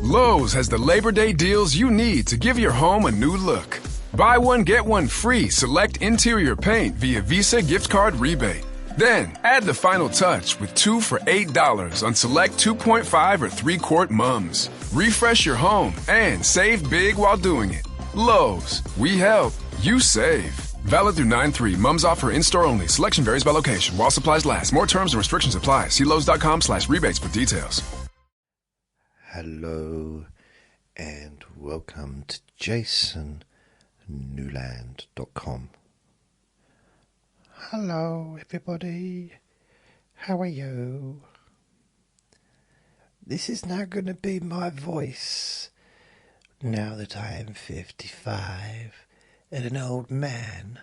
Lowe's has the Labor Day deals you need to give your home a new look. Buy one, get one free select interior paint via Visa gift card rebate. Then, add the final touch with 2 for $8 on select 2.5 or 3-quart mums. Refresh your home and save big while doing it. Lowe's, we help, you save. Valid through 9/3. Mums offer in-store only. Selection varies by location. While supplies last. More terms and restrictions apply. See Lowes.com/rebates for details. Hello and welcome to JasonNewland.com. Hello everybody, how are you? This is now going to be my voice now that I am 55 and an old man.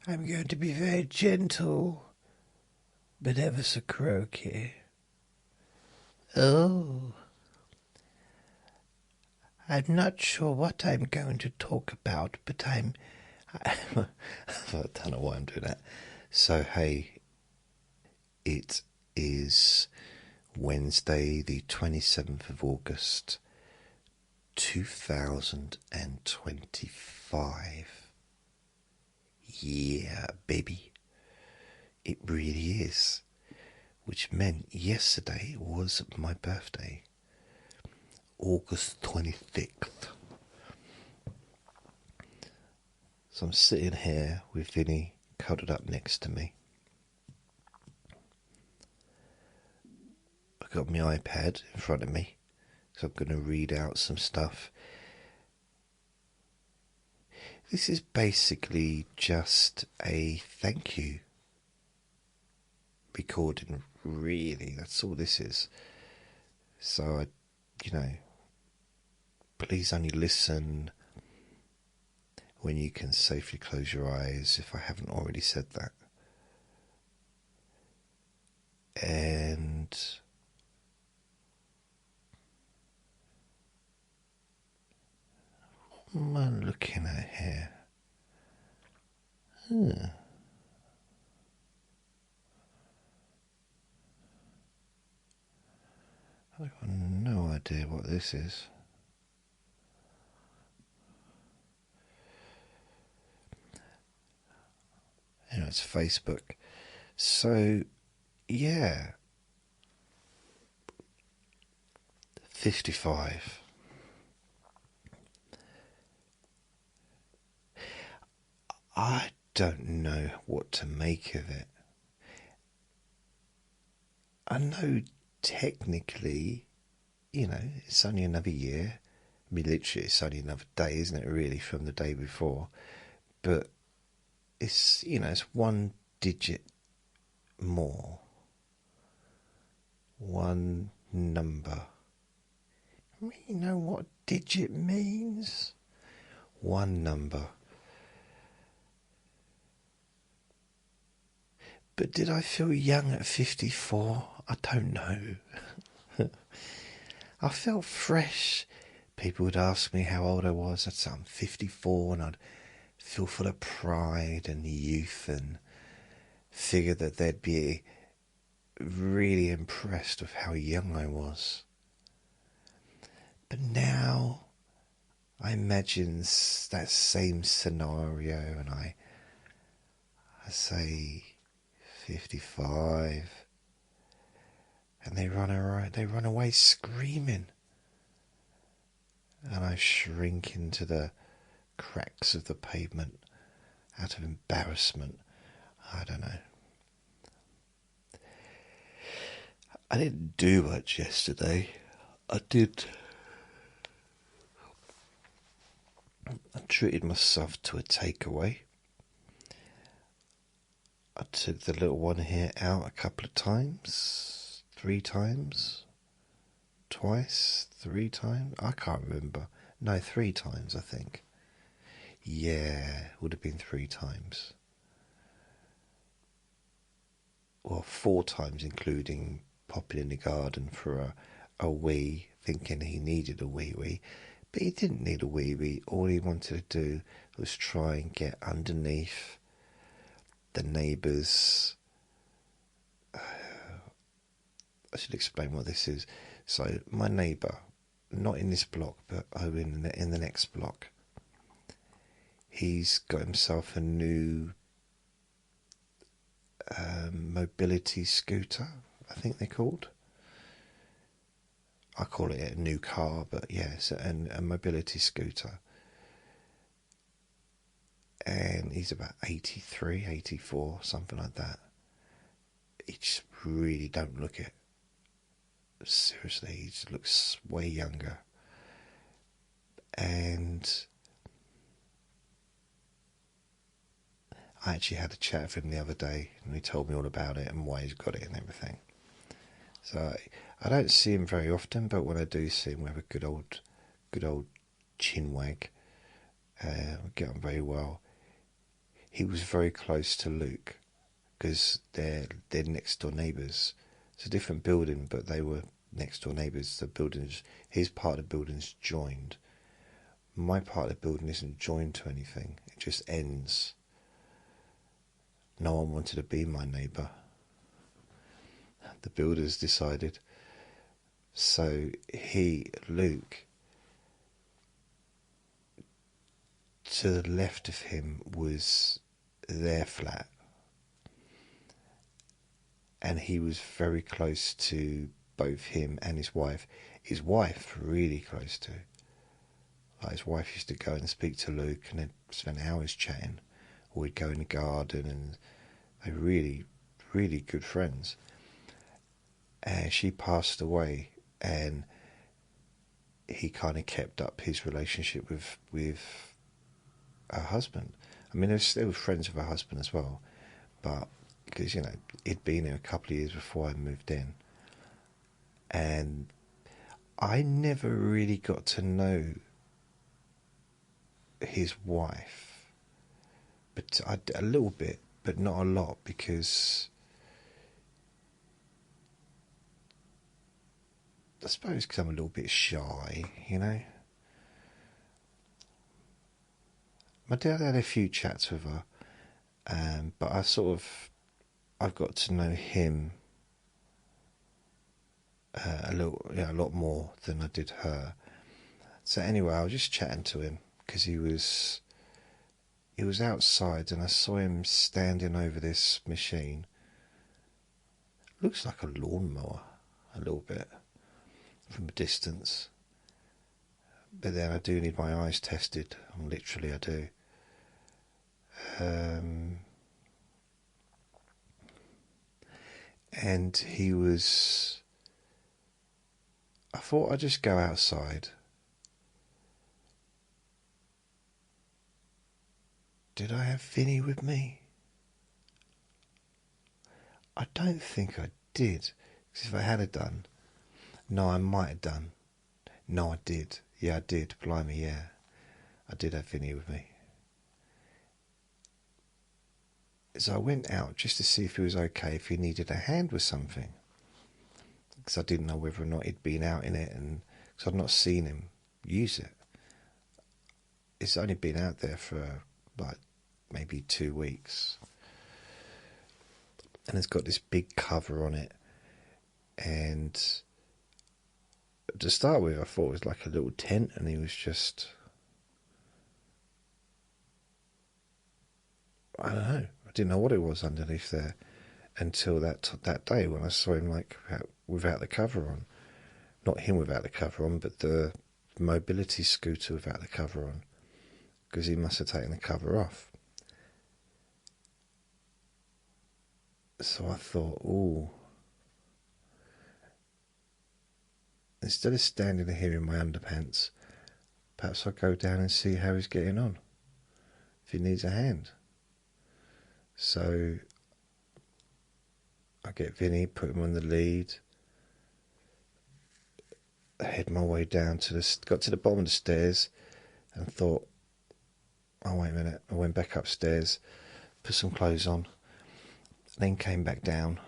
I'm going to be very gentle but ever so croaky. Oh, I'm not sure what I'm going to talk about, but I don't know why I'm doing that. So, hey, it is Wednesday, the 27th of August, 2025. Yeah, baby. It really is. Which meant yesterday was my birthday, August 26th. So I'm sitting here with Vinny cuddled up next to me. I've got my iPad in front of me, so I'm going to read out some stuff. This is basically just a thank you recording, really. That's all this is. So, please only listen when you can safely close your eyes, if I haven't already said that. And what am I looking at here? I've got no idea what this is. It's Facebook. So, yeah. 55. I don't know what to make of it. I know technically, it's only another year. I mean, literally, it's only another day, isn't it, really, from the day before? But it's, it's one digit more. One number. You know what digit means? One number. But did I feel young at 54? I don't know. I felt fresh. People would ask me how old I was. I'd say I'm 54, and I'd feel full of pride and youth, and figure that they'd be really impressed with how young I was. But now I imagine that same scenario, and I say 55, and they run away screaming, and I shrink into the cracks of the pavement out of embarrassment. I don't know. I didn't do much yesterday. I treated myself to a takeaway. I took the little one here out a couple of times. 3 times. Twice. 3 times. I can't remember. No, 3 times, I think. Yeah, would have been 3 times. Well, 4 times, including popping in the garden for a wee, thinking he needed a wee. But he didn't need a wee. All he wanted to do was try and get underneath the neighbours. I should explain what this is. So my neighbour, not in this block, but in the next block. He's got himself a new mobility scooter, I think they're called. I call it a new car, but yes, a mobility scooter. And he's about 83, 84, something like that. He just really don't look it. Seriously, he just looks way younger. And I actually had a chat with him the other day, and he told me all about it and why he's got it and everything. So I don't see him very often, but when I do see him, we have a good old chinwag. We get on very well. He was very close to Luke because they're next door neighbours. It's a different building, but they were next door neighbours. The buildings, his part of the building's joined. My part of the building isn't joined to anything. It just ends. No one wanted to be my neighbour. The builders decided. So Luke, to the left of him was their flat. And he was very close to both him and his wife. His wife, really close to. Like his wife used to go and speak to Luke and they'd spend hours chatting. Or we'd go in the garden, and they were really, really good friends. And she passed away, and he kind of kept up his relationship with her husband. I mean, they were friends with her husband as well, but because, you know, he'd been there a couple of years before I moved in. And I never really got to know his wife, but a little bit, but not a lot, because I suppose because I'm a little bit shy, you know. My dad had a few chats with her, but I've got to know him a lot more than I did her. So anyway, I was just chatting to him because he was outside, and I saw him standing over this machine. Looks like a lawnmower, a little bit, from a distance. But then I do need my eyes tested. Literally, I do. And he was... I thought I'd just go outside. Did I have Vinny with me? I don't think I did. Because if I had done... No, I might have done. No, I did. Yeah, I did. Blimey, yeah. I did have Vinny with me. So I went out just to see if he was okay, if he needed a hand with something. Because I didn't know whether or not he'd been out in it, and because I'd not seen him use it. It's only been out there for like maybe 2 weeks. And it's got this big cover on it. And to start with, I thought it was like a little tent, and he was just... I don't know. I didn't know what it was underneath there until that day when I saw him like without the cover on. Not him without the cover on, but the mobility scooter without the cover on, because he must have taken the cover off. So I thought, ooh. Instead of standing here in my underpants, perhaps I'll go down and see how he's getting on, if he needs a hand. So I get Vinny, put him on the lead, I head my way down got to the bottom of the stairs and thought, oh wait a minute. I went back upstairs, put some clothes on, then came back down,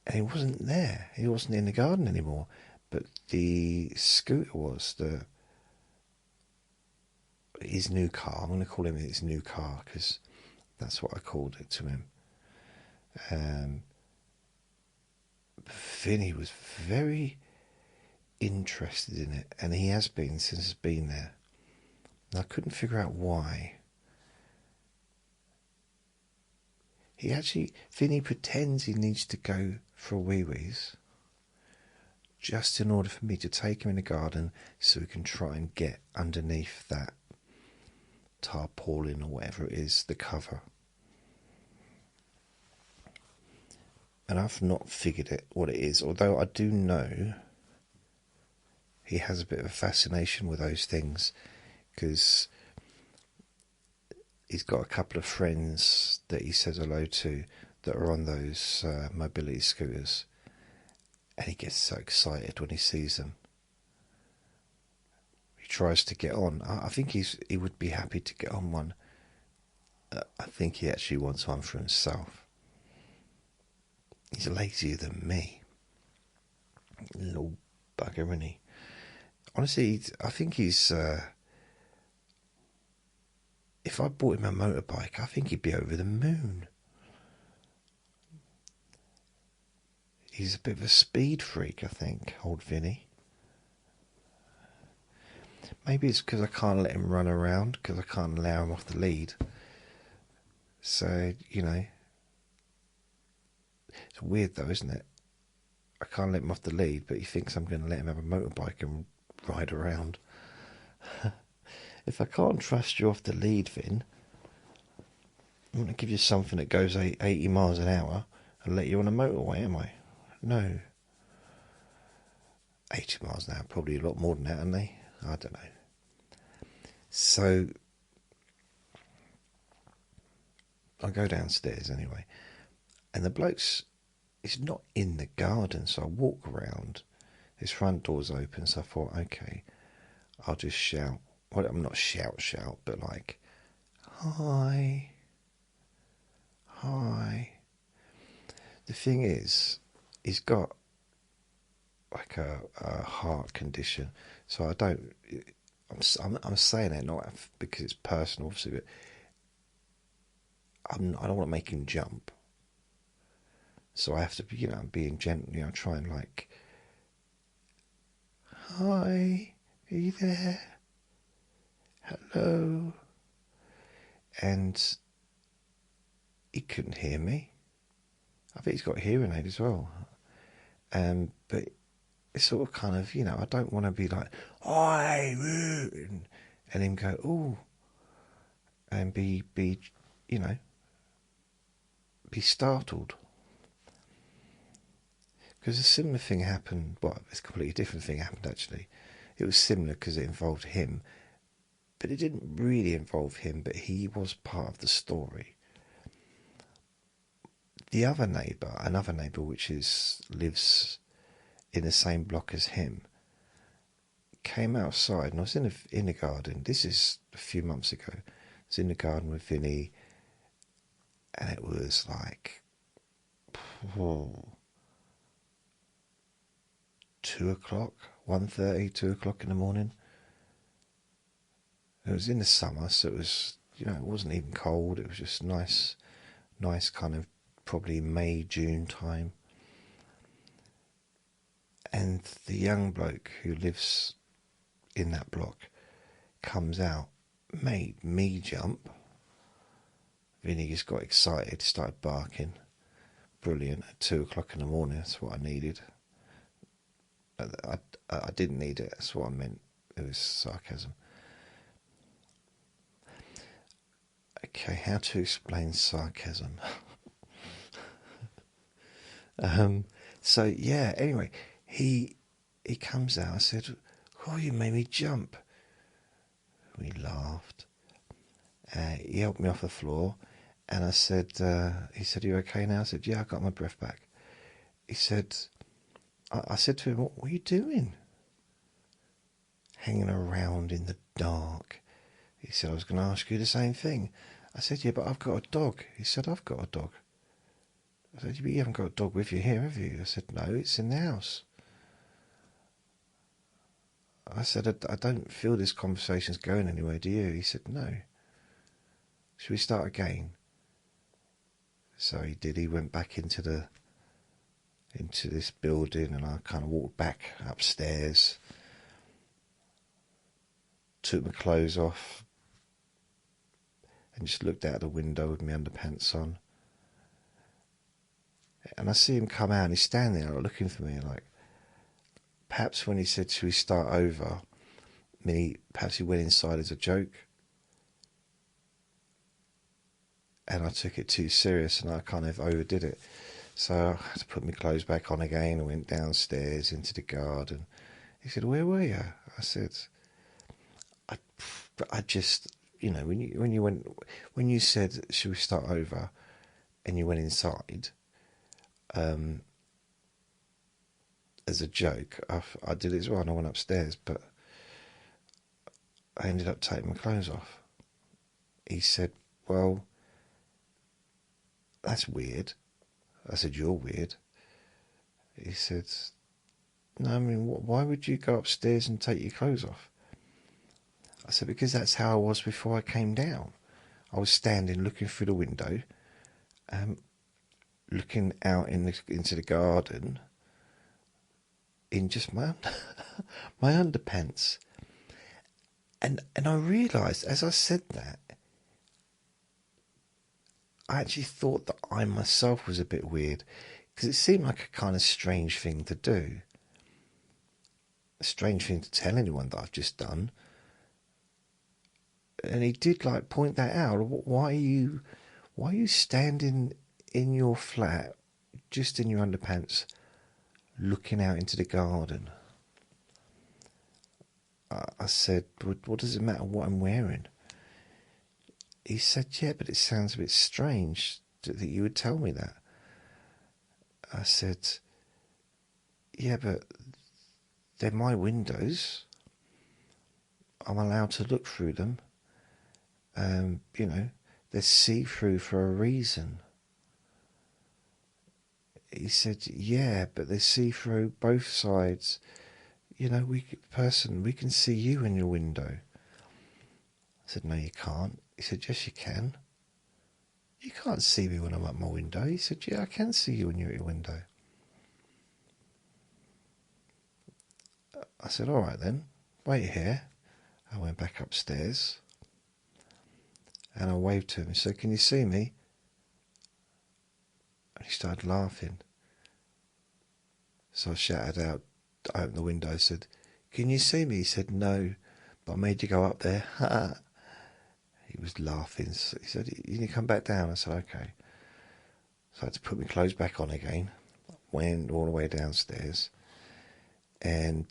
and he wasn't there. He wasn't in the garden anymore, but the scooter was, his new car. I'm going to call him his new car because that's what I called it to him. Vinny was very interested in it, and he has been since he's been there. And I couldn't figure out why. Vinny pretends he needs to go for a wee-wees just in order for me to take him in the garden so we can try and get underneath that tarpaulin or whatever it is, the cover. And I've not figured it what it is, although I do know he has a bit of a fascination with those things, because he's got a couple of friends that he says hello to that are on those mobility scooters, and he gets so excited when he sees them. He tries to get on. I think he would be happy to get on one. I think he actually wants one for himself. He's lazier than me. Little bugger, isn't he? Honestly, I think he's... if I bought him a motorbike, I think he'd be over the moon. He's a bit of a speed freak, I think, old Vinny. Maybe it's because I can't let him run around, because I can't allow him off the lead. So, you know, it's weird though, isn't it? I can't let him off the lead, but he thinks I'm going to let him have a motorbike and ride around. If I can't trust you off the lead, Vin, I'm going to give you something that goes 80 miles an hour and let you on a motorway, am I? No. 80 miles an hour, probably a lot more than that, aren't they? I don't know. So, I go downstairs anyway, and the bloke's is not in the garden, so I walk around. His front door's open, so I thought, okay, I'll just shout. Well, I'm not shout, but like, hi. The thing is, he's got like a heart condition, so I don't. I'm saying that not because it's personal, obviously, but I don't want to make him jump. So I have to be, being gentle, try and like, hi, are you there? Hello. And he couldn't hear me. I think he's got a hearing aid as well. But it's sort of kind of, I don't want to be like, hi, and him go, ooh, and be startled. Because a similar thing happened, it's a completely different thing happened actually. It was similar because it involved him, but it didn't really involve him, but he was part of the story. The other neighbour, another neighbour which lives in the same block as him, came outside, and I was in the garden. This is a few months ago. I was in the garden with Vinny, and it was like 2 o'clock, 1:30, 2 o'clock in the morning. It was in the summer, so it was, it wasn't even cold. It was just nice kind of probably May, June time. And the young bloke who lives in that block comes out, made me jump. Vinny just got excited, started barking. Brilliant. At 2 o'clock in the morning, that's what I needed. I didn't need it, that's what I meant. It was sarcasm. Okay, how to explain sarcasm? So yeah, anyway, he comes out. I said, oh, you made me jump. We laughed. He helped me off the floor, and I said, he said, are you okay now? I said, yeah, I got my breath back. He said, I said to him, what were you doing? Hanging around in the dark. He said, I was going to ask you the same thing. I said, yeah, but I've got a dog. He said, I've got a dog. I said, but you haven't got a dog with you here, have you? I said, no, it's in the house. I said, I don't feel this conversation's going anywhere, do you? He said, no. Should we start again? So he did. He went back into the into this building, and I kind of walked back upstairs, took my clothes off, and just looked out the window with my underpants on. And I see him come out, and he's standing there looking for me, like, perhaps when he said, "Should we start over?" Perhaps he went inside as a joke. And I took it too serious, and I kind of overdid it. So I had to put my clothes back on again. I went downstairs into the garden. He said, "Where were you?" I said, I just, when you said, "Should we start over?" and you went inside, as a joke, I did it as well, and I went upstairs, but I ended up taking my clothes off. He said, "Well, that's weird." I said, "You're weird." He said, "No, I mean, why would you go upstairs and take your clothes off?" I said, "Because that's how I was before I came down. I was standing looking through the window, looking out into the garden in just my underpants." And I realised as I said that, I actually thought that I myself was a bit weird, because it seemed like a kind of strange thing to do. A strange thing to tell anyone that I've just done. And he did like point that out. Why are you standing in your flat, just in your underpants, looking out into the garden? I said, "What does it matter what I'm wearing?" He said, "Yeah, but it sounds a bit strange that you would tell me that." I said, "Yeah, but they're my windows. I'm allowed to look through them. They're see-through for a reason." He said, "Yeah, but they see through both sides. We can see you in your window." I said, "No, you can't." He said, "Yes, you can. You can't see me when I'm at my window." He said, "Yeah, I can see you when you're at your window." I said, "All right then, wait here." I went back upstairs, and I waved to him and said, "Can you see me?" And he started laughing. So I shouted out, I opened the window, I said, "Can you see me?" He said, "No, but I made you go up there." He was laughing. So he said, "You need to come back down." I said, "Okay." So I had to put my clothes back on again. Went all the way downstairs. And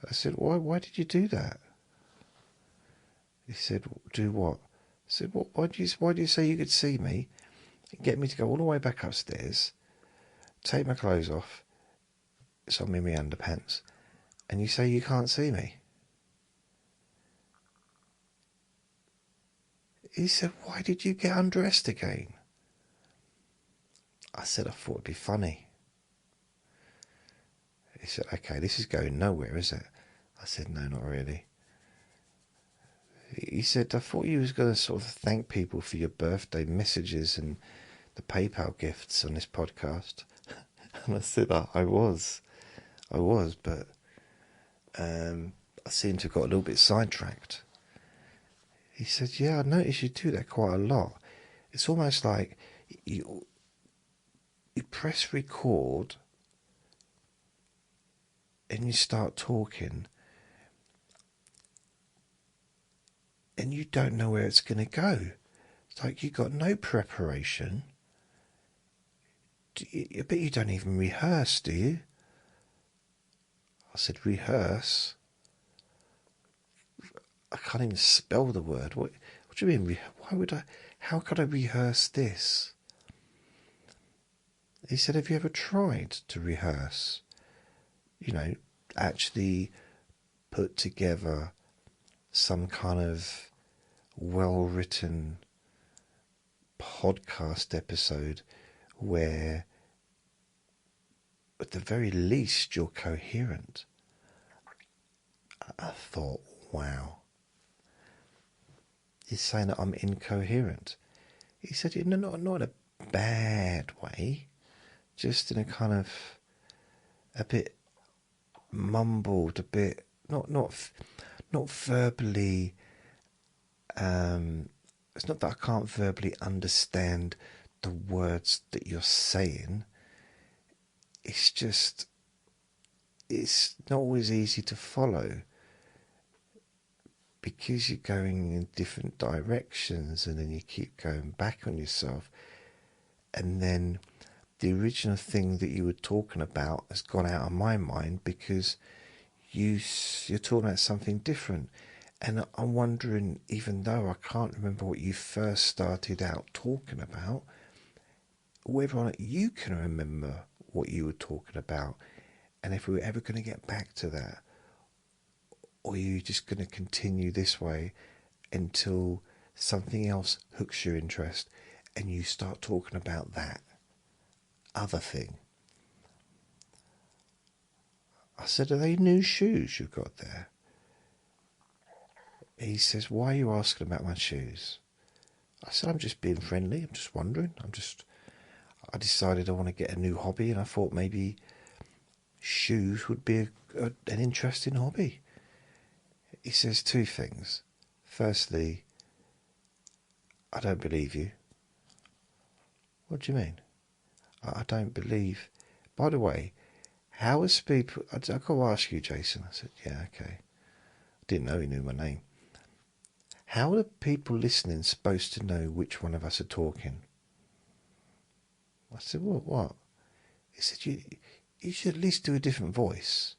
I said, why did you do that?" He said, "Do what?" I said, why do you say you could see me, get me to go all the way back upstairs, take my clothes off, so I'm in my underpants, and you say you can't see me?" He said, "Why did you get undressed again?" I said, "I thought it'd be funny." He said, "Okay, this is going nowhere, is it?" I said, "No, not really." He said, "I thought you was going to sort of thank people for your birthday messages and the PayPal gifts on this podcast." And I said, I was, but I seem to have got a little bit sidetracked." He said, "Yeah, I noticed you do that quite a lot. It's almost like you press record and you start talking, and you don't know where it's going to go. It's like you got no preparation. I bet you don't even rehearse, do you?" I said, "Rehearse? I can't even spell the word. What do you mean? Why would I? How could I rehearse this?" He said, "Have you ever tried to rehearse? Actually put together some kind of well-written podcast episode where, at the very least, you're coherent?" I thought, wow, he's saying that I'm incoherent. He said, "No, not bad way, just in a kind of a bit mumbled, a bit not verbally. It's not that I can't verbally understand the words that you're saying. It's just, it's not always easy to follow because you're going in different directions, and then you keep going back on yourself, and then the original thing that you were talking about has gone out of my mind because you're talking about something different. And I'm wondering, even though I can't remember what you first started out talking about, whether or not you can remember what you were talking about, and if we were ever going to get back to that, or are you just going to continue this way until something else hooks your interest and you start talking about that other thing? I said, are they new shoes you've got there? He says, why are you asking about my shoes? I said, I'm just being friendly. I'm just wondering. I decided I want to get a new hobby, and I thought maybe shoes would be an interesting hobby. He says two things. Firstly, I don't believe you. What do you mean? I don't believe. By the way, how is people... I've got to ask you, Jason. I said, yeah, okay. I didn't know he knew my name. How are the people listening supposed to know which one of us are talking? I said, what? He said, you should at least do a different voice.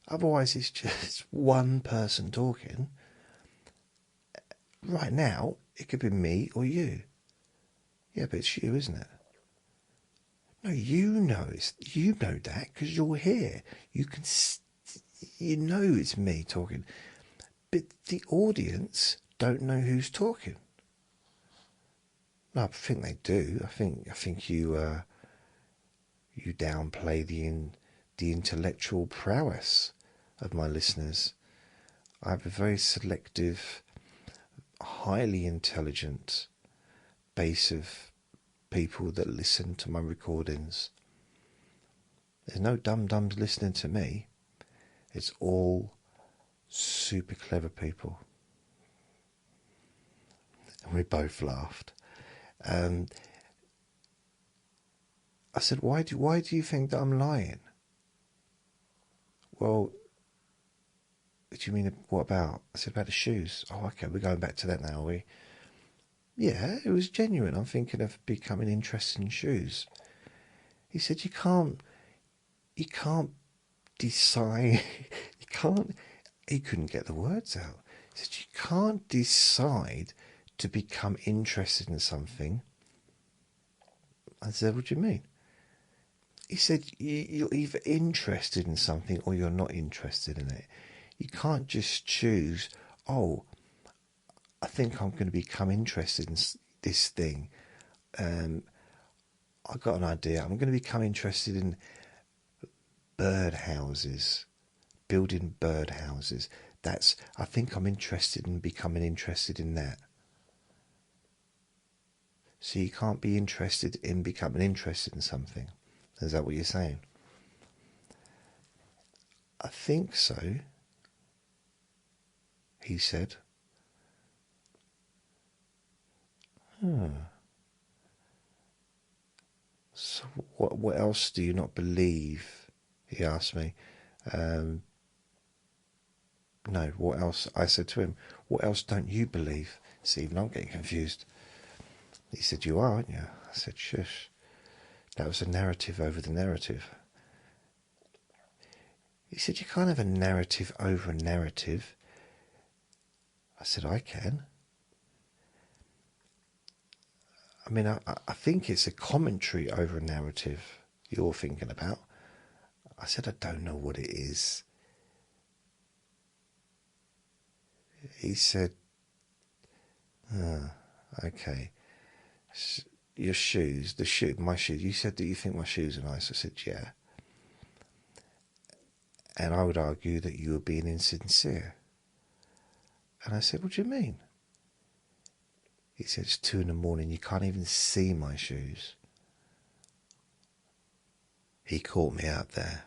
Otherwise, it's just one person talking. Right now, it could be me or you. Yeah, but it's you, isn't it? No, you know that because you're here. You know it's me talking, but the audience don't know who's talking. No, I think they do. I think you downplay the intellectual prowess of my listeners. I have a very selective, highly intelligent base of people that listen to my recordings. There's no dum-dums listening to me. It's all super clever people. And we both laughed. I said, why do you think that I'm lying? Well, do you mean, what about? I said, about the shoes. Oh, okay, we're going back to that now, are we? Yeah, it was genuine. I'm thinking of becoming interested in shoes. He said, you can't decide, he couldn't get the words out. He said, you can't decide to become interested in something. I said, what do you mean? He said, you're either interested in something or you're not interested in it. You can't just choose, oh, I think I'm going to become interested in this thing. I've got an idea. I'm going to become interested in birdhouses, building birdhouses. I think I'm interested in becoming interested in that. So you can't be interested in becoming interested in something. Is that what you're saying? I think so, he said. So what else do you not believe? He asked me. No, what else? I said to him, what else don't you believe? See, even I'm getting confused. He said, you are, aren't you? I said, shush. That was a narrative over the narrative. He said, you can't have a narrative over a narrative. I said, I can. I mean, I think it's a commentary over a narrative you're thinking about. I said, I don't know what it is. He said, okay. Your shoes, my shoes. You said that you think my shoes are nice. I said, yeah. And I would argue that you were being insincere. And I said, what do you mean? He said, it's 2 in the morning, you can't even see my shoes. He caught me out there.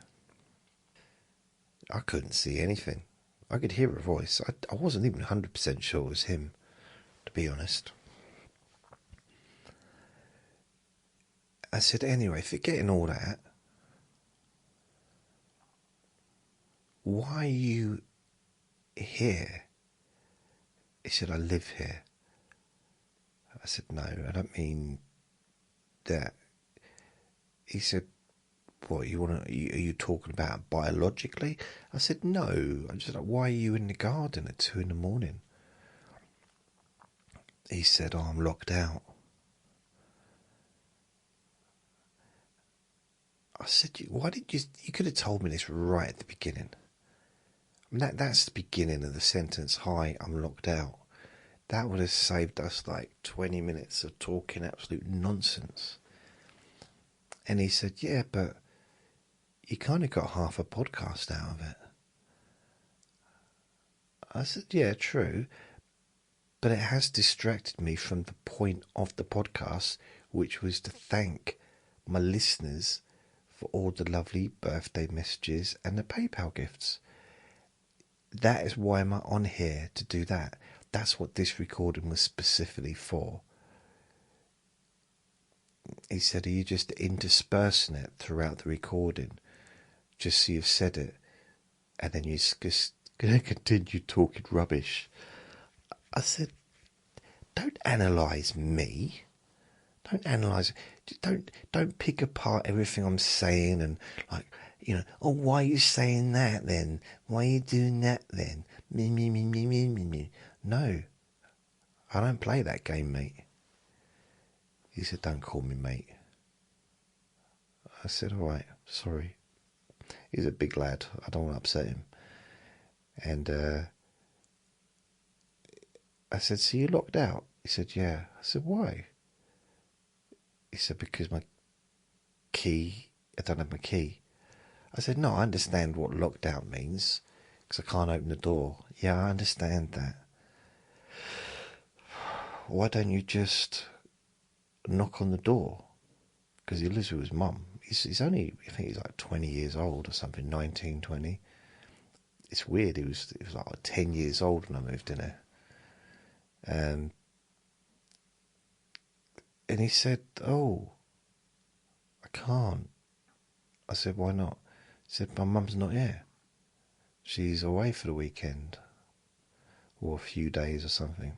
I couldn't see anything. I could hear a voice. I wasn't even 100% sure it was him, to be honest. I said, anyway, forgetting all that, why are you here? He said, I live here. I said, no, I don't mean that. He said, what, are you talking about biologically? I said, no. I'm just like, why are you in the garden at 2 in the morning? He said, oh, I'm locked out. I said, why did you could have told me this right at the beginning. I mean, that's the beginning of the sentence, hi, I'm locked out. That would have saved us like 20 minutes of talking absolute nonsense. And he said, yeah, but you kind of got half a podcast out of it. I said, yeah, true. But it has distracted me from the point of the podcast, which was to thank my listeners for all the lovely birthday messages and the PayPal gifts. That is why I'm on here, to do that. That's what this recording was specifically for. He said, are you just interspersing it throughout the recording, just so you've said it, and then you're just going to continue talking rubbish? I said, don't analyse me. Don't analyse. Don't pick apart everything I'm saying and like, oh, why are you saying that then? Why are you doing that then? Me. No, I don't play that game, mate. He said, don't call me mate. I said, all right, sorry. He's a big lad. I don't want to upset him. And I said, so you locked out? He said, yeah. I said, why? He said, because my key, I don't have my key. I said, no, I understand what locked out means, because I can't open the door. Yeah, I understand that. Why don't you just knock on the door? Because he lives with his mum. He's only, I think he's like 20 years old or something, 19, 20. It's weird, he was like 10 years old when I moved in there. And he said, oh, I can't. I said, why not? He said, my mum's not here. She's away for the weekend. Or a few days or something.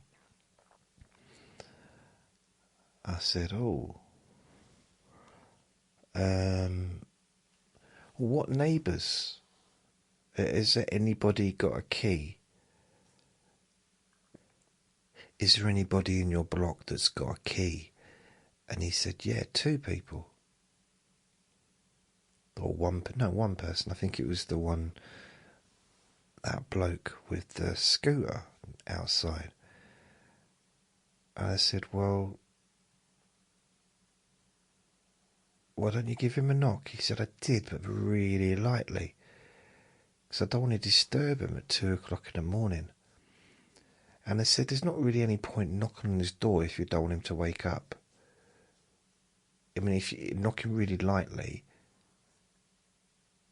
I said, oh. What neighbours? Has there anybody got a key? Is there anybody in your block that's got a key? And he said, yeah, 2 people. Or one person. I think it was that bloke with the scooter outside. And I said, well, why don't you give him a knock? He said, I did, but really lightly. Because I don't want to disturb him at 2 o'clock in the morning. And I said, there's not really any point knocking on his door if you don't want him to wake up. I mean, if you knock him really lightly,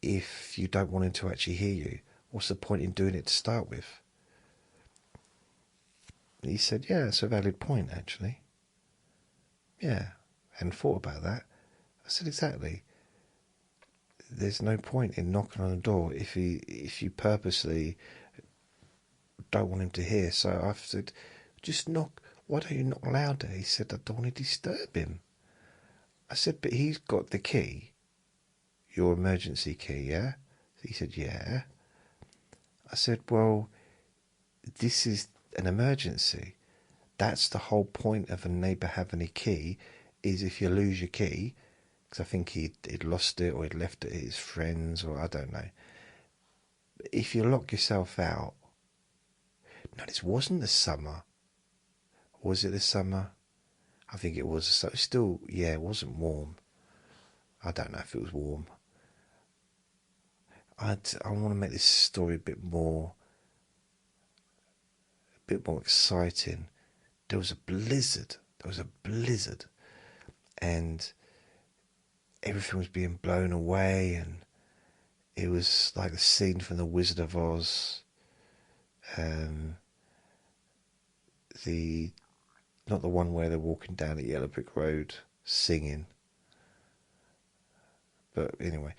if you don't want him to actually hear you, what's the point in doing it to start with? He said, yeah, it's a valid point, actually. Yeah, hadn't thought about that. I said, exactly. There's no point in knocking on the door if you purposely don't want him to hear. So I said, just knock. Why don't you knock louder? He said, I don't want to disturb him. I said, but he's got the key. Your emergency key, yeah? He said, yeah. I said, well, this is an emergency. That's the whole point of a neighbour having a key, is if you lose your key, because I think he'd lost it or he'd left it at his friends, or I don't know. If you lock yourself out... No, this wasn't the summer. Was it the summer? I think it was. So still, yeah, it wasn't warm. I don't know if it was warm. I want to make this story a bit more exciting. there was a blizzard. There was a blizzard, and everything was being blown away, and it was like the scene from The Wizard of Oz. The Not the one where they're walking down a yellow brick road singing, but anyway,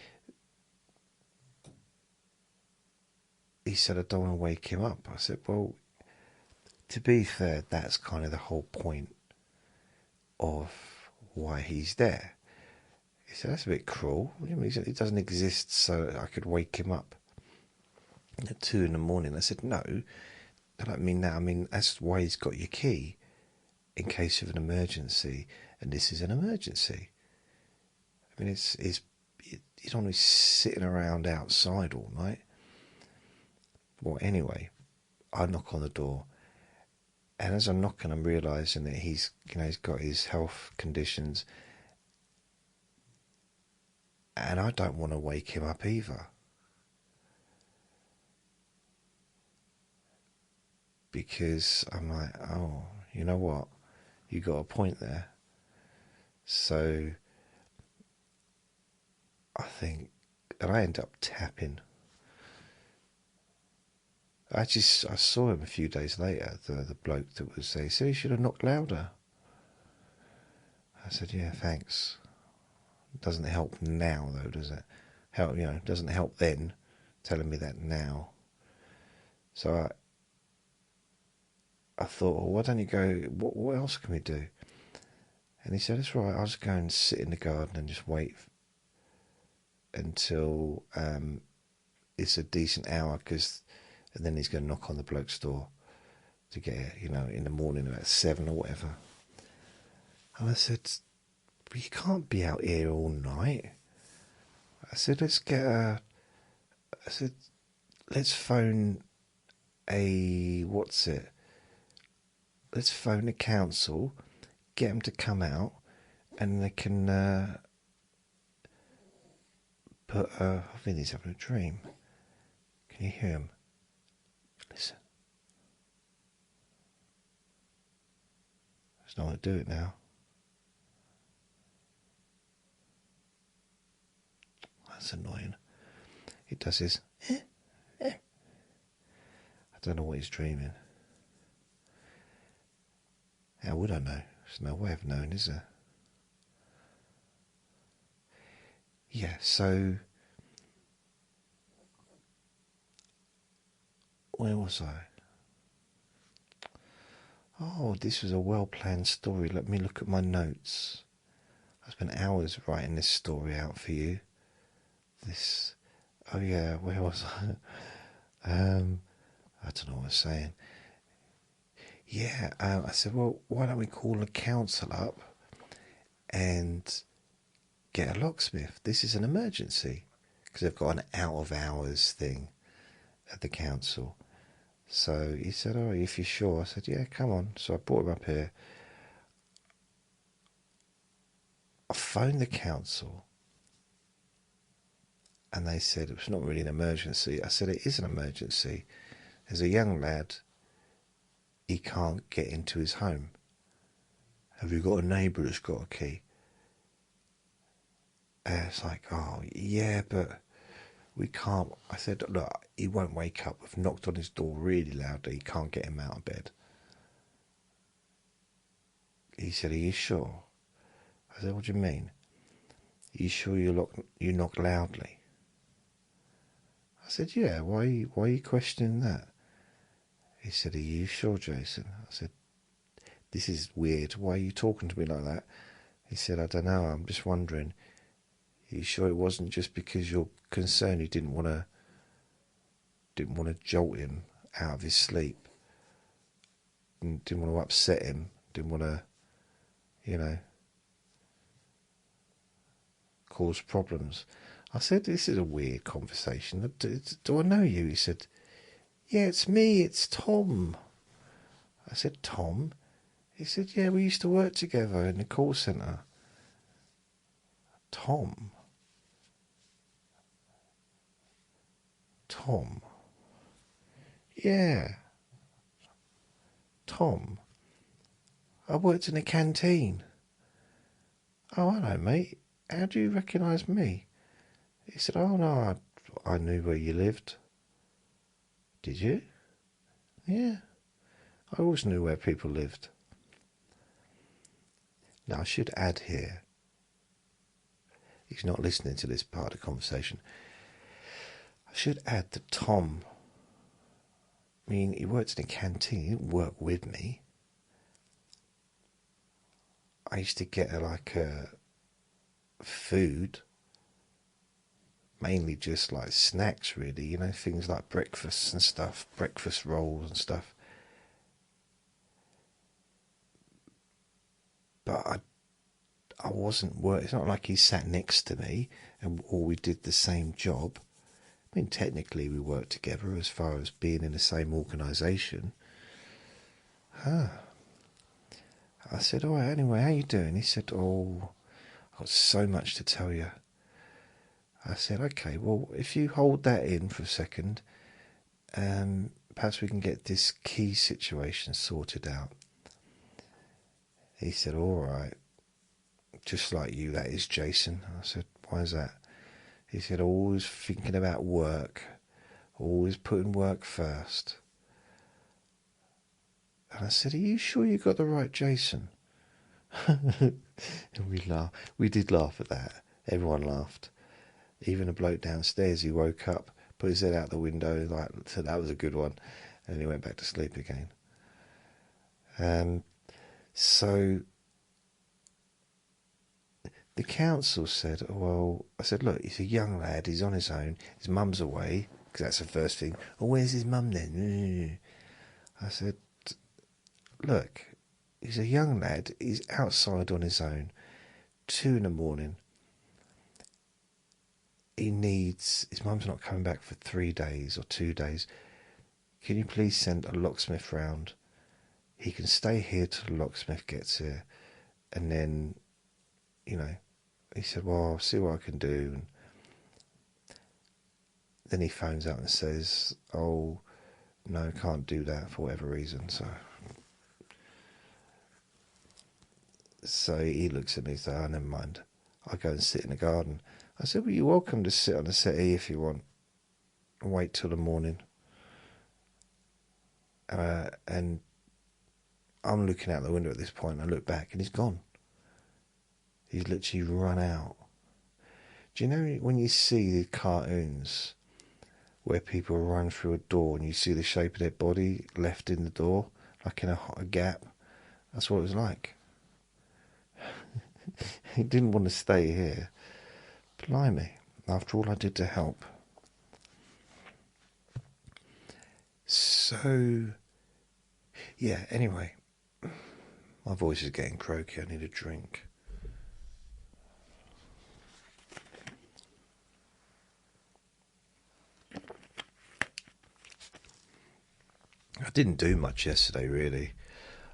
he said, I don't want to wake him up. I said, well, to be fair, that's kind of the whole point of why he's there. He said, that's a bit cruel. He doesn't exist so I could wake him up at 2 in the morning. I said, no, I don't mean that. I mean, that's why he's got your key, in case of an emergency, and this is an emergency. I mean, you don't want to be sitting around outside all night. Well, anyway, I knock on the door, and as I'm knocking, I'm realising that he's got his health conditions, and I don't want to wake him up either, because I'm like, oh, you know what, you got a point there. So I think, and I end up tapping. I saw him a few days later, the bloke that was there. He said he should have knocked louder. I said, yeah, thanks. It doesn't help now, though, does it? It doesn't help then, telling me that now. So I thought, well, why don't you go, what else can we do? And he said, it's right, I'll just go and sit in the garden and just wait until it's a decent hour, and then he's going to knock on the bloke's door to get, in the morning about 7 or whatever. And I said, but you can't be out here all night. I said, let's phone let's phone the council, get them to come out, and they can I think he's having a dream. Can you hear him? Listen. There's no one to do it now. That's annoying. He does his I don't know what he's dreaming. How would I know? There's no way of knowing, is there? Yeah, so where was I? Oh, this was a well-planned story. Let me look at my notes. I spent hours writing this story out for you. Oh yeah, where was I? I don't know what I was saying. Yeah, I said, well, why don't we call the council up and get a locksmith? This is an emergency, because they've got an out-of-hours thing at the council. So he said, oh, if you're sure. I said, yeah, come on. So I brought him up here. I phoned the council, and they said it was not really an emergency. I said, it is an emergency. There's a young lad, he can't get into his home. Have you got a neighbour that's got a key? It's like, oh, yeah, but we can't. I said, look, he won't wake up. We've knocked on his door really loudly. He can't get him out of bed. He said, are you sure? I said, what do you mean? Are you sure you knock loudly? I said, yeah, why are you questioning that? He said, are you sure, Jason? I said, this is weird. Why are you talking to me like that? He said, I don't know. I'm just wondering. Are you sure it wasn't just because you're concerned you didn't want to jolt him out of his sleep, and didn't want to upset him, didn't want to, cause problems? I said, this is a weird conversation. Do I know you? He said, yeah, it's me, it's Tom. I said, Tom? He said, yeah, we used to work together in the call centre. Tom? Yeah. Tom. I worked in a canteen. Oh, hello, mate. How do you recognise me? He said, oh, no, I knew where you lived. Did you? Yeah. I always knew where people lived. Now, I should add here, he's not listening to this part of the conversation. I should add that Tom, I mean, he worked in a canteen, he didn't work with me. I used to get food, mainly just like snacks, really, you know, things like breakfasts and stuff, breakfast rolls and stuff. But I wasn't working. It's not like he sat next to me or we did the same job. I mean, technically we worked together as far as being in the same organisation. I said, all right, anyway, how you doing? He said, oh, I've got so much to tell you. I said, okay, well, if you hold that in for a second, perhaps we can get this key situation sorted out. He said, all right, just like you, that is, Jason. I said, why is that? He said, always thinking about work, always putting work first. And I said, are you sure you got the right Jason? And we laughed. We did laugh at that. Everyone laughed. Even a bloke downstairs, he woke up, put his head out the window, said that was a good one, and he went back to sleep again. So the council said, well, I said, look, he's a young lad, he's on his own, his mum's away, because that's the first thing. Oh, where's his mum then? I said, look, he's a young lad, he's outside on his own, 2 a.m. His mum's not coming back for 3 days or 2 days. Can you please send a locksmith round? He can stay here till the locksmith gets here. And then, you know, he said, well, I'll see what I can do. And then he phones up and says, oh, no, can't do that for whatever reason. So he looks at me and says, oh, never mind. I'll go and sit in the garden. I said, well, you're welcome to sit on the settee if you want. And wait till the morning. And I'm looking out the window at this point. I look back and he's gone. He's literally run out. Do you know when you see the cartoons where people run through a door and you see the shape of their body left in the door, like in a gap? That's what it was like. He didn't want to stay here. Blimey, after all I did to help. So, yeah, anyway, my voice is getting croaky. I need a drink. I didn't do much yesterday, really.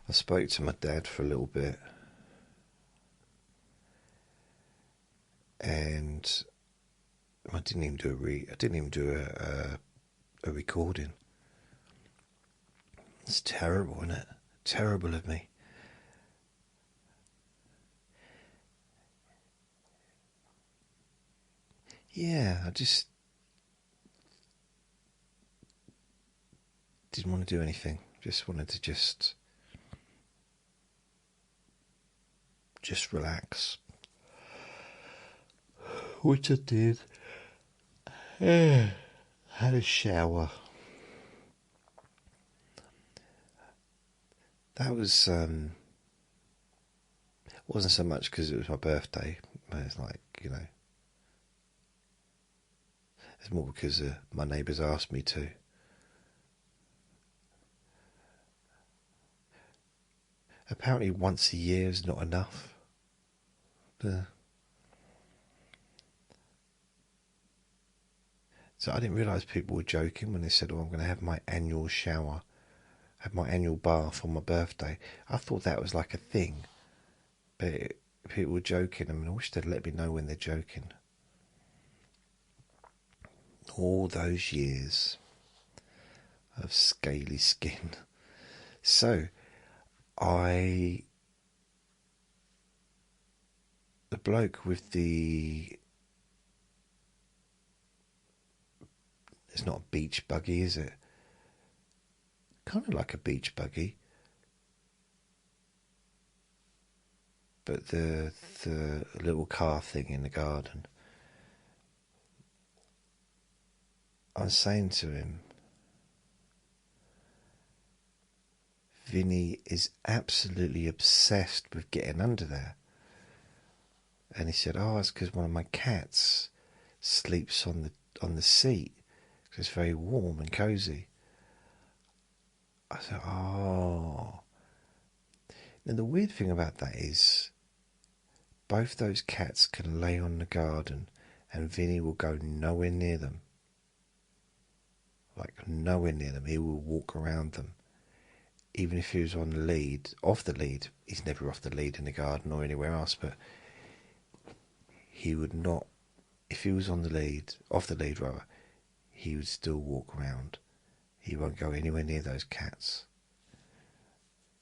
I spoke to my dad for a little bit. And I didn't even do a recording. It's terrible, isn't it? Terrible of me. Yeah, I just didn't want to do anything. Just wanted to just relax. Which I did. Had a shower. That was wasn't so much because it was my birthday, but it's like, you know, it's more because my neighbours asked me to. Apparently once a year is not enough. So I didn't realise people were joking when they said, oh, I'm going to have my annual shower, have my annual bath on my birthday. I thought that was like a thing. But people were joking. I mean, I wish they'd let me know when they're joking. All those years of scaly skin. So, I the bloke with the... It's not a beach buggy, is it? Kind of like a beach buggy. But the little car thing in the garden. I was saying to him, Vinny is absolutely obsessed with getting under there. And he said, oh, it's because one of my cats sleeps on the seat because it's very warm and cosy. I said, oh. Now the weird thing about that is both those cats can lay on the garden and Vinny will go nowhere near them. Like nowhere near them. He will walk around them. Even if he was on the lead, off the lead, he's never off the lead in the garden or anywhere else, but he would not, if he was on the lead, off the lead rather, he would still walk around. He won't go anywhere near those cats.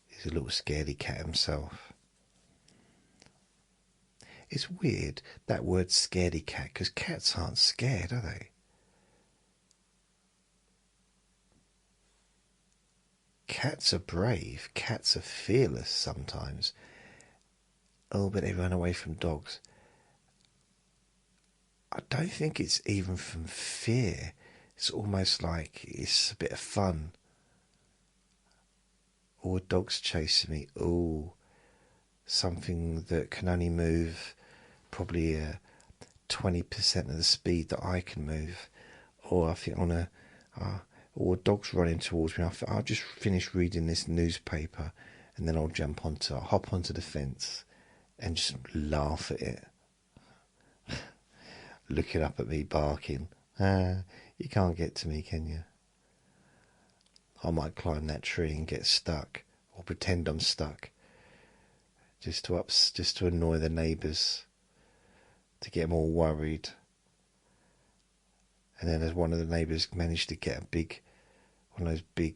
He's a little scaredy cat himself. It's weird, that word scaredy cat, because cats aren't scared, are they? Cats are brave, cats are fearless sometimes. Oh, but they run away from dogs. I don't think it's even from fear. It's almost like it's a bit of fun. Oh, a dog's chasing me. Oh, something that can only move probably 20% of the speed that I can move. Or I think or a dog's running towards me. I'll just finish reading this newspaper and then I'll hop onto the fence and just laugh at it. Looking up at me, barking. You can't get to me, can you? I might climb that tree and get stuck, or pretend I'm stuck, just to annoy the neighbours, to get them all worried. And then as one of the neighbours managed to get one of those big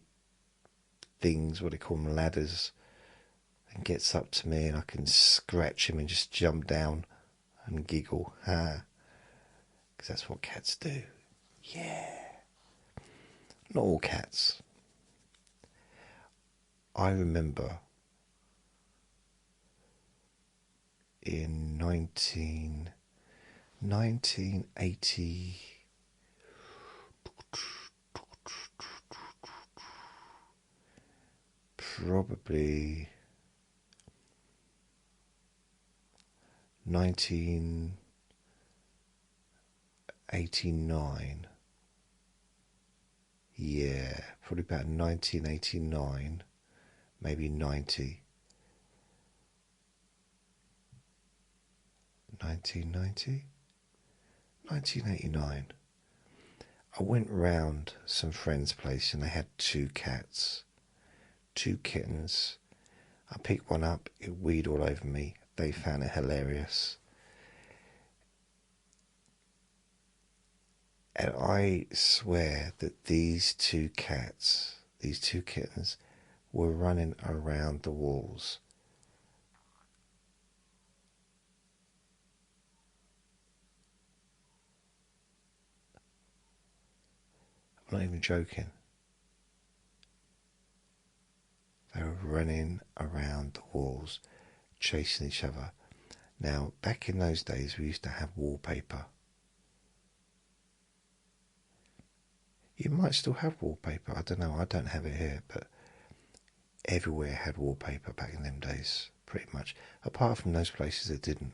things, what they call them, ladders, and gets up to me and I can scratch him and just jump down and giggle. Because that's what cats do. Yeah. Not all cats. I remember in 1980, probably 1989. Yeah, probably about 1989, maybe 90. 1990? 1989. I went round some friend's place and they had 2 cats, 2 kittens. I picked one up, it weed all over me. They found it hilarious. And I swear that these 2 cats, these 2 kittens, were running around the walls. I'm not even joking. They were running around the walls, chasing each other. Now, back in those days, we used to have wallpaper. You might still have wallpaper, I don't know, I don't have it here, but everywhere had wallpaper back in them days, pretty much, apart from those places that didn't.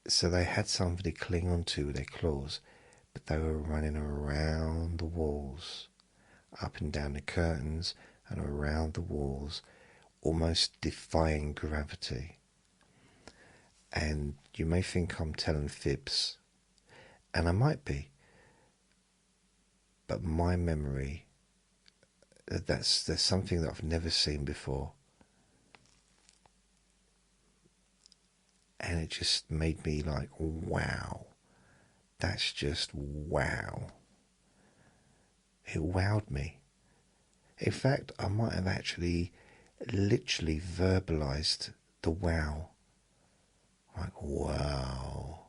So they had something to cling onto with their claws, but they were running around the walls, up and down the curtains and around the walls, almost defying gravity. And you may think I'm telling fibs, and I might be, but my memory, there's something that I've never seen before. And it just made me like, wow, that's just wow. It wowed me. In fact, I might have actually literally verbalized the wow Like, wow.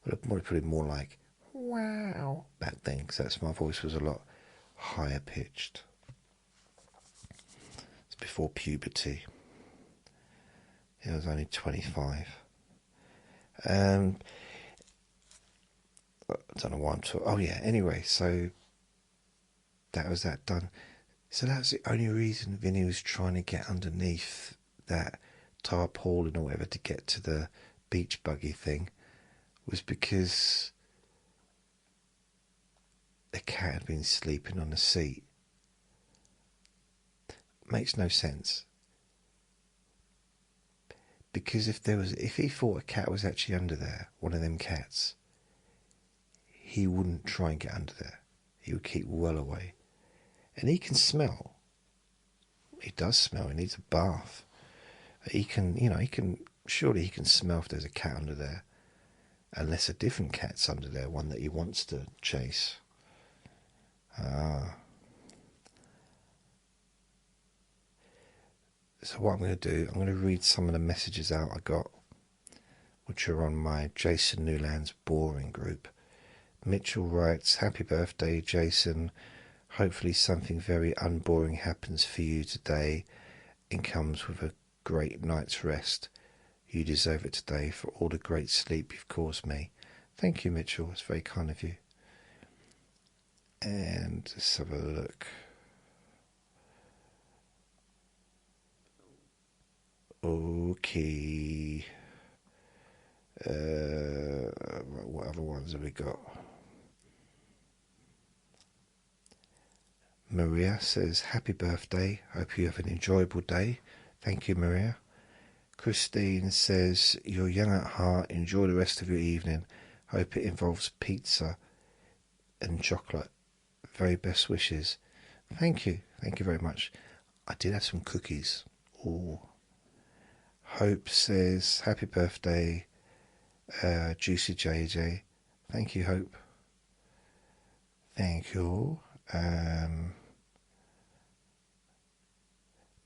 Well, probably more like, wow, back then, because my voice was a lot higher pitched. It's before puberty. I was only 25. I don't know why I'm talking. Oh yeah. Anyway, so that was that done. So that's the only reason Vinny was trying to get underneath that tarpaulin or whatever to get to the beach buggy thing, was because the cat had been sleeping on the seat. Makes no sense. Because if he thought a cat was actually under there, one of them cats, he wouldn't try and get under there. He would keep well away. And he can smell. He does smell. He needs a bath. Surely he can smell if there's a cat under there. Unless a different cat's under there, one that he wants to chase. So what I'm going to do, I'm going to read some of the messages out I got, which are on my Jason Newland's boring group. Mitchell writes, "Happy birthday, Jason. Hopefully something very unboring happens for you today and comes with a great night's rest. You deserve it today for all the great sleep you've caused me." Thank you, Mitchell. It's very kind of you. And let's have a look. Okay. What other ones have we got? Maria says, "Happy birthday. Hope you have an enjoyable day." Thank you, Maria. Christine says, "You're young at heart. Enjoy the rest of your evening. Hope it involves pizza and chocolate. Very best wishes." Thank you. Thank you very much. I did have some cookies. Ooh. Hope says, "Happy birthday, Juicy JJ." Thank you, Hope. Thank you.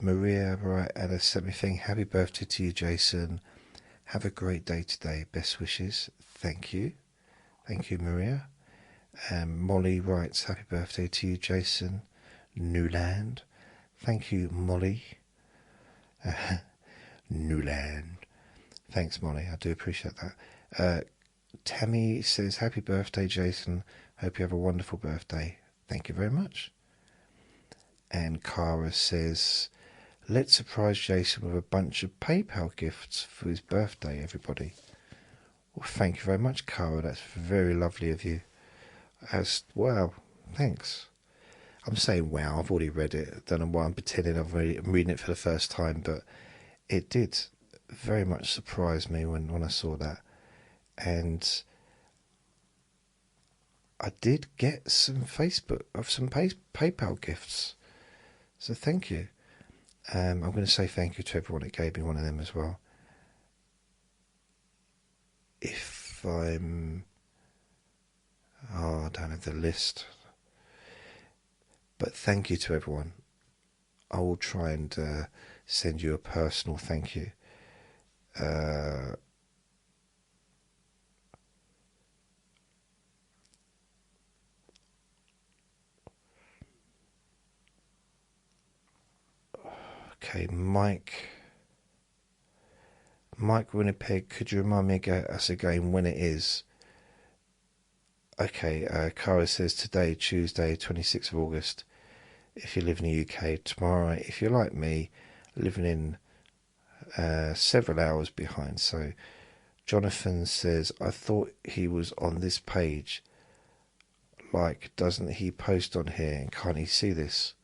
Maria, right, and a sent me thing. "Happy birthday to you, Jason. Have a great day today. Best wishes." Thank you. Thank you, Maria. Molly writes, "Happy birthday to you, Jason Newland." Thank you, Molly. Newland. Thanks, Molly. I do appreciate that. Tammy says, "Happy birthday, Jason. Hope you have a wonderful birthday." Thank you very much. And Cara says, "Let's surprise Jason with a bunch of PayPal gifts for his birthday, everybody." Well, thank you very much, Cara. That's very lovely of you. Wow, thanks. I'm saying wow, I've already read it. I don't know why I'm pretending I'm reading it for the first time, but it did very much surprise me when I saw that. And I did get some PayPal gifts. So thank you. I'm going to say thank you to everyone that gave me one of them as well. I don't have the list. But thank you to everyone. I will try and send you a personal thank you. Okay, Mike Winnipeg, could you remind me us again when it is? Okay, Cara says today, Tuesday, 26th of August, if you live in the UK. Tomorrow, if you're like me, living in several hours behind. So Jonathan says, "I thought he was on this page. Like, doesn't he post on here, and can't he see this?"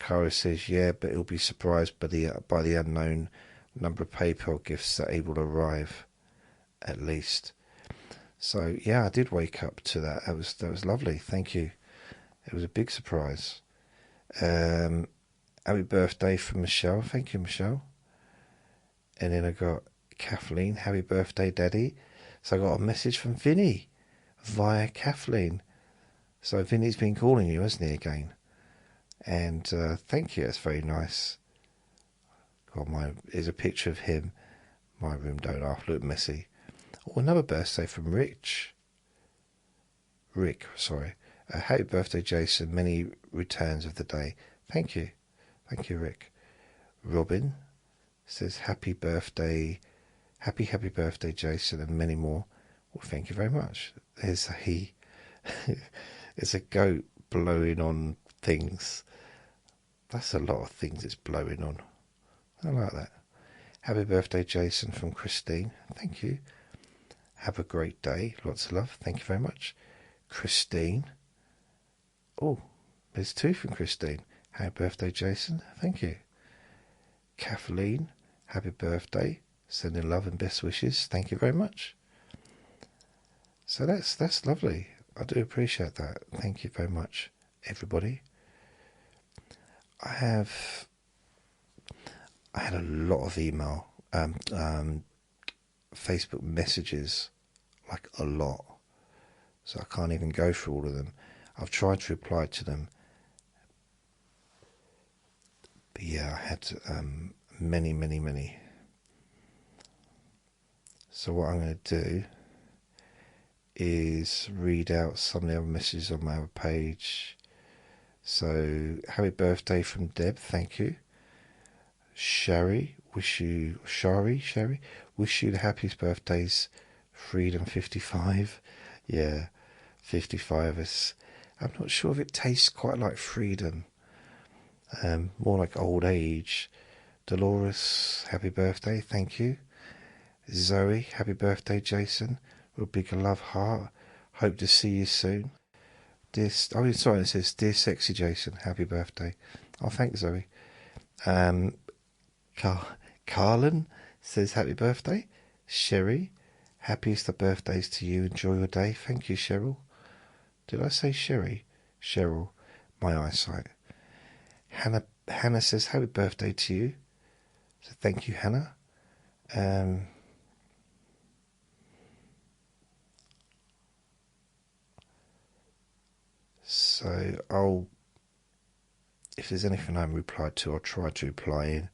Cara says, "Yeah, but he'll be surprised by the unknown number of PayPal gifts that he will arrive, at least." So yeah, I did wake up to that. That was lovely. Thank you. It was a big surprise. Happy birthday from Michelle. Thank you, Michelle. And then I got Kathleen. "Happy birthday, Daddy." So I got a message from Vinny via Kathleen. So Vinny's been calling you, hasn't he, again? And thank you. That's very nice. Here's a picture of him. My room don't half look messy. Oh, another birthday from Rick, sorry. Happy birthday, Jason. Many returns of the day. Thank you. Thank you, Rick. Robin says, happy birthday. Happy birthday, Jason, and many more. Well, thank you very much. There's a he. It's a goat blowing on things. That's a lot of things it's blowing on. I like that. Happy birthday, Jason, from Christine. Thank you. Have a great day. Lots of love. Thank you very much. Christine. Oh, there's two from Christine. Happy birthday, Jason. Thank you. Kathleen. Happy birthday. Sending love and best wishes. Thank you very much. So that's lovely. I do appreciate that. Thank you very much, everybody. I had a lot of email, Facebook messages, like a lot. So I can't even go through all of them. I've tried to reply to them. But yeah, I had many. So what I'm going to do is read out some of the other messages on my other page. So, happy birthday from Deb, thank you. Shari, wish you the happiest birthdays. Freedom 55. Yeah, 55 is, I'm not sure if it tastes quite like freedom. More like old age. Dolores, happy birthday, thank you. Zoe, happy birthday, Jason. Real big love heart. Hope to see you soon. It says, dear sexy Jason, happy birthday. Oh, thanks, Zoe. Carlin says, happy birthday. Sherry, happiest of birthdays to you. Enjoy your day. Thank you, Cheryl. Did I say Sherry? Cheryl, my eyesight. Hannah says, happy birthday to you. So thank you, Hannah. So if there's anything I haven't replied to, I'll try to reply in.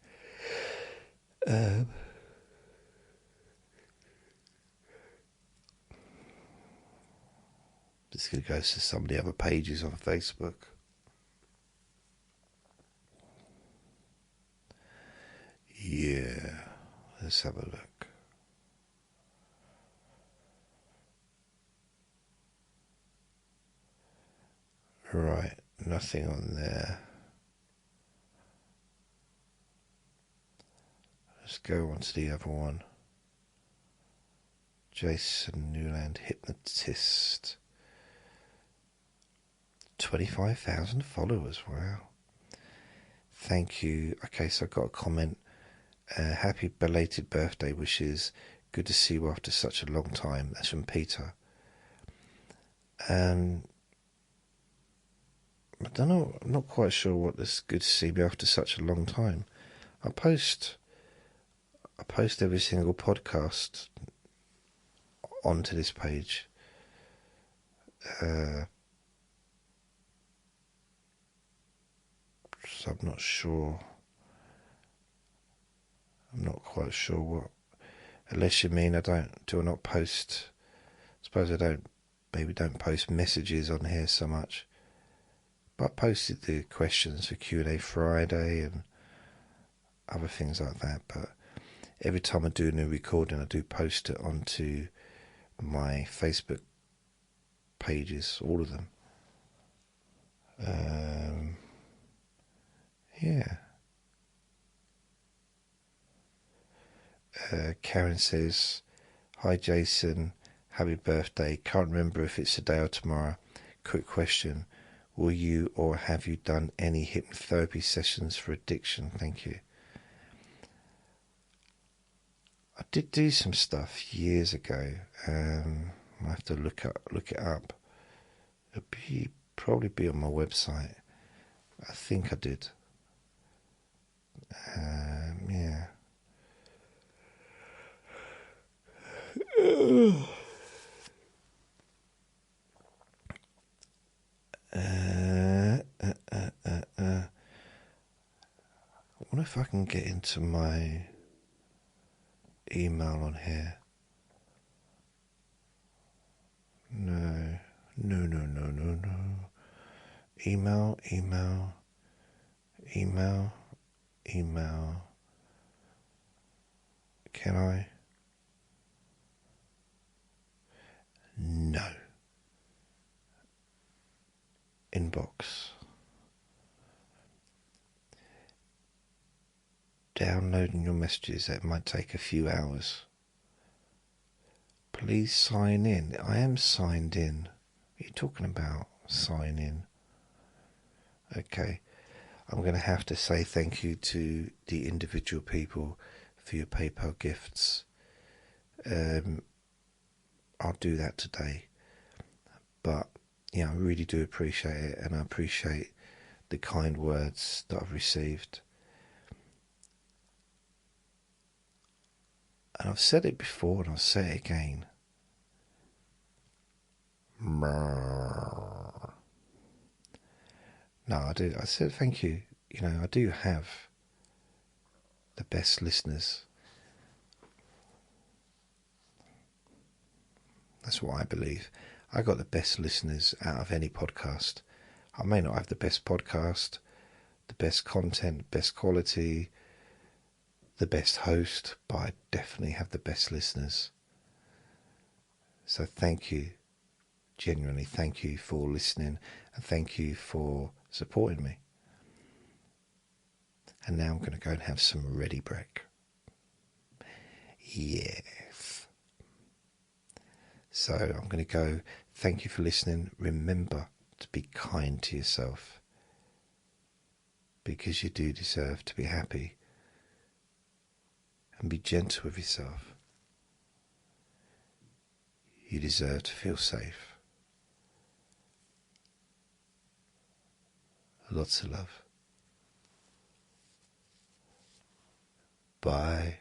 Just going to go to some of the other pages on Facebook. Yeah, let's have a look. Right, nothing on there. Let's go on to the other one. Jason Newland, hypnotist. 25,000 followers, wow. Thank you. Okay, so I got a comment. Happy belated birthday wishes. Good to see you after such a long time. That's from Peter. I don't know, I'm not quite sure what this good to see me after such a long time. I post every single podcast onto this page. So I'm not sure. I'm not quite sure what. Unless you mean I not post. I suppose I maybe don't post messages on here so much. But I posted the questions for Q&A Friday and other things like that. But every time I do a new recording, I do post it onto my Facebook pages, all of them. Yeah. Karen says, hi Jason, happy birthday. Can't remember if it's today or tomorrow. Quick question. Will you or have you done any hypnotherapy sessions for addiction? Thank you. I did do some stuff years ago. I have to look it up. It'll probably be on my website. I think I did. Yeah. I wonder if I can get into my email on here. No. Email. Can I? No. Inbox. Downloading your messages, that might take a few hours. Please sign in. I am signed in. What are you talking about? Sign in. Okay. I'm going to have to say thank you to the individual people for your PayPal gifts. I'll do that today. But, yeah, I really do appreciate it, and I appreciate the kind words that I've received. And I've said it before, and I'll say it again. No, I do. I said thank you. You know, I do have the best listeners. That's what I believe. I got the best listeners out of any podcast. I may not have the best podcast, the best content, best quality, the best host, but I definitely have the best listeners. So thank you. Genuinely, thank you for listening, and thank you for supporting me. And now I'm going to go and have some ready break. Yes. So I'm going to go. Thank you for listening. Remember to be kind to yourself, because you do deserve to be happy, and be gentle with yourself. You deserve to feel safe. Lots of love. Bye.